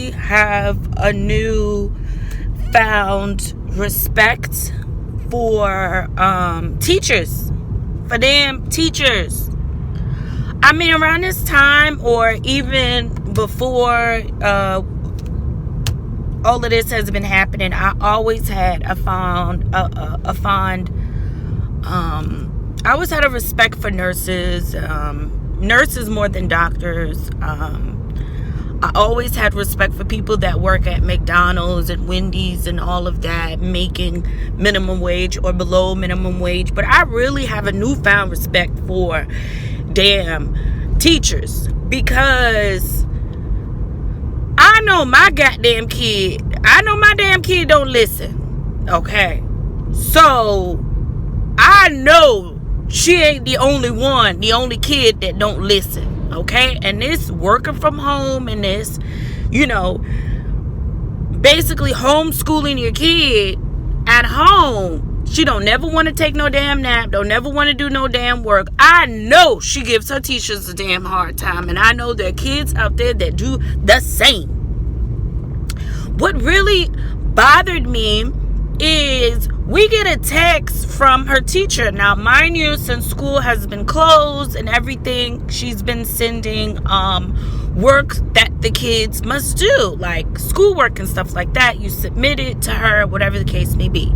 really have a new found respect for teachers. For damn teachers. I mean, around this time, or even before all of this has been happening, I always had I always had a respect for nurses, nurses more than doctors. I always had respect for people that work at McDonald's and Wendy's and all of that, making minimum wage or below minimum wage. But I really have a newfound respect for damn teachers, because I know my goddamn kid. I know my damn kid don't listen. Okay. So I know she ain't the only kid that don't listen. Okay, and this working from home and this, basically homeschooling your kid at home. She don't never want to take no damn nap, don't never want to do no damn work. I know she gives her teachers a damn hard time, and I know there are kids out there that do the same. What really bothered me is we get a text from her teacher. Now, mind you, since school has been closed and everything, she's been sending work that the kids must do, like schoolwork and stuff like that. You submit it to her, whatever the case may be.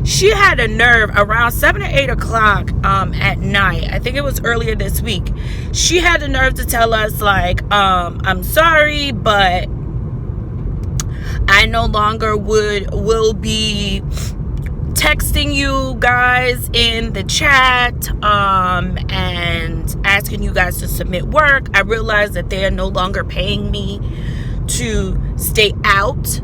She had a nerve around 7 or 8 o'clock at night. I think it was earlier this week. She had the nerve to tell us, like, I'm sorry, but I no longer will be texting you guys in the chat and asking you guys to submit work. I realize that they are no longer paying me to stay out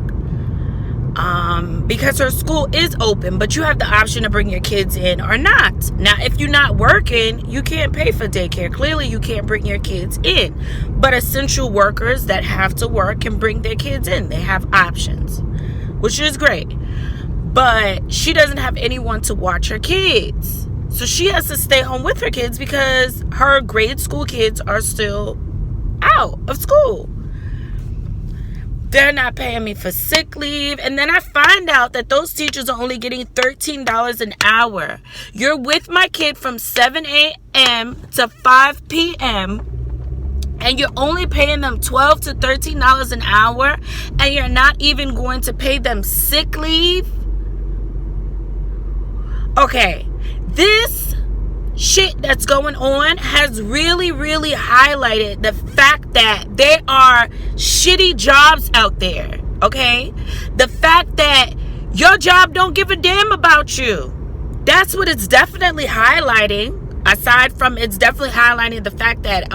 because her school is open, but you have the option to bring your kids in or not. Now, if you're not working, you can't pay for daycare. Clearly, you can't bring your kids in. But essential workers that have to work can bring their kids in. They have options, which is great. But she doesn't have anyone to watch her kids. So she has to stay home with her kids because her grade school kids are still out of school. They're not paying me for sick leave. And then I find out that those teachers are only getting $13 an hour. You're with my kid from 7 a.m. to 5 p.m. and you're only paying them $12 to $13 an hour, and you're not even going to pay them sick leave. Okay, this shit that's going on has really, really highlighted the fact that there are shitty jobs out there, okay? The fact that your job don't give a damn about you. That's what it's definitely highlighting. Aside from, it's definitely highlighting the fact that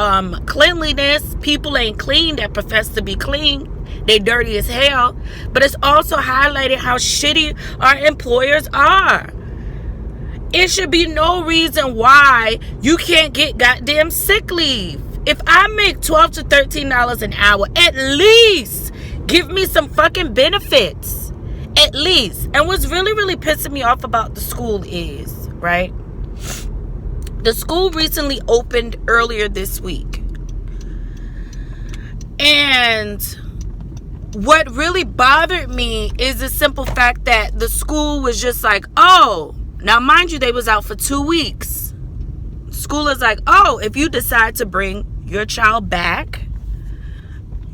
cleanliness, people ain't clean that profess to be clean. They dirty as hell. But it's also highlighting how shitty our employers are. It should be no reason why you can't get goddamn sick leave. If I make $12 to $13 an hour, at least give me some fucking benefits. At least. And what's really, really pissing me off about the school is, right? The school recently opened earlier this week. And what really bothered me is the simple fact that the school was just like, oh, now, mind you, they was out for 2 weeks. School is like, oh, if you decide to bring your child back,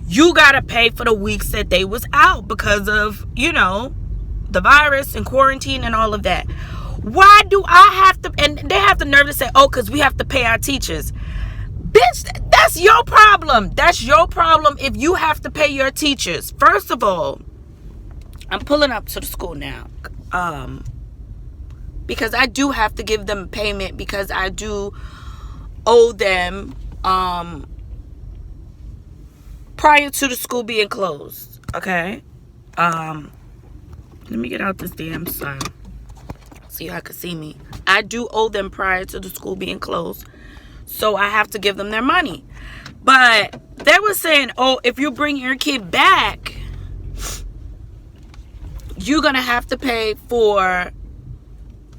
you got to pay for the weeks that they was out because of, the virus and quarantine and all of that. Why do I have to, and they have the nerve to say, oh, because we have to pay our teachers. Bitch, that's your problem. That's your problem if you have to pay your teachers. First of all, I'm pulling up to the school now. Because I do have to give them payment because I do owe them prior to the school being closed. Okay? Let me get out this damn sign so y'all can see me. I do owe them prior to the school being closed. So I have to give them their money. But they were saying, oh, if you bring your kid back, you're going to have to pay for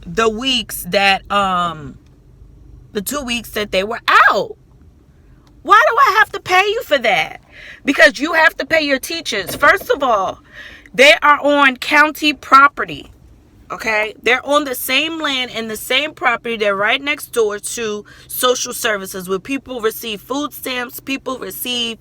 the weeks that the 2 weeks that they were out. Why do I have to pay you for that? Because you have to pay your teachers. First of all, they are on county property. Okay? They're on the same land and the same property. They're right next door to social services where people receive food stamps, people receive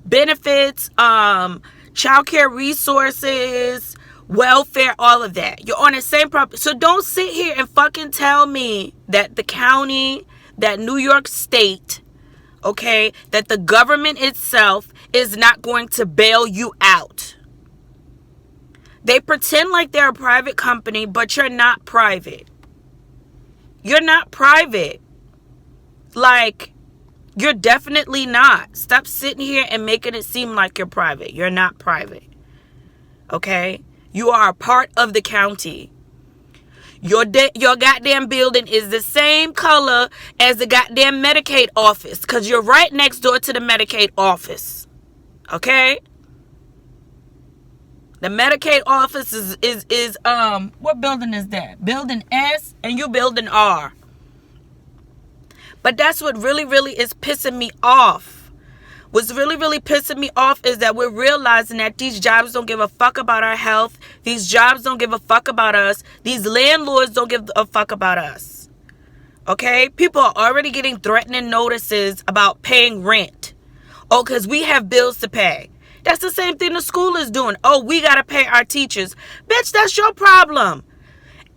benefits, child care resources, welfare, all of that. You're on the same property. So don't sit here and fucking tell me that the county, that New York State, okay, that the government itself is not going to bail you out. They pretend like they're a private company, but you're not private. You're not private. Like, you're definitely not. Stop sitting here and making it seem like you're private. You're not private. Okay? You are a part of the county. Your goddamn building is the same color as the goddamn Medicaid office, because you're right next door to the Medicaid office. Okay? The Medicaid office is what building is that? Building S, and you building R. But that's what really, really is pissing me off. What's really, really pissing me off is that we're realizing that these jobs don't give a fuck about our health. These jobs don't give a fuck about us. These landlords don't give a fuck about us. Okay? People are already getting threatening notices about paying rent. Oh, because we have bills to pay. That's the same thing the school is doing. Oh, we got to pay our teachers. Bitch, that's your problem.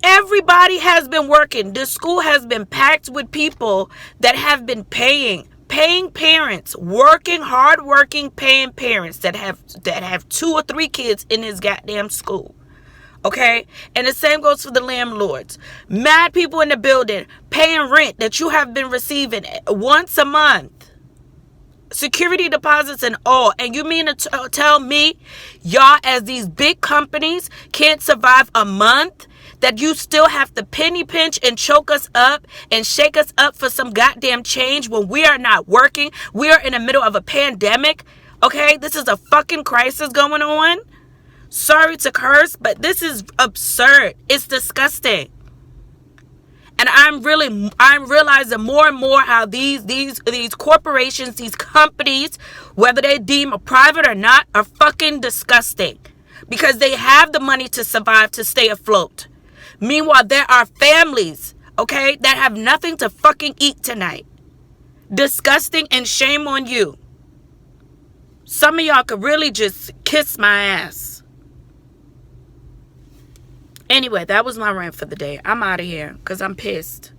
Everybody has been working. The school has been packed with people that have been paying parents, working, hardworking, paying parents that have 2 or 3 kids in this goddamn school. Okay? And the same goes for the landlords. Mad people in the building paying rent that you have been receiving once a month. Security deposits and all. And you mean to tell me y'all, as these big companies, can't survive a month? That you still have to penny pinch and choke us up and shake us up for some goddamn change when we are not working? We are in the middle of a pandemic. Okay? This is a fucking crisis going on. Sorry to curse, but this is absurd. It's disgusting. And I'm realizing more and more how these corporations, these companies, whether they deem a private or not, are fucking disgusting. Because they have the money to survive, to stay afloat. Meanwhile, there are families, okay, that have nothing to fucking eat tonight. Disgusting, and shame on you. Some of y'all could really just kiss my ass. Anyway, that was my rant for the day. I'm out of here because I'm pissed.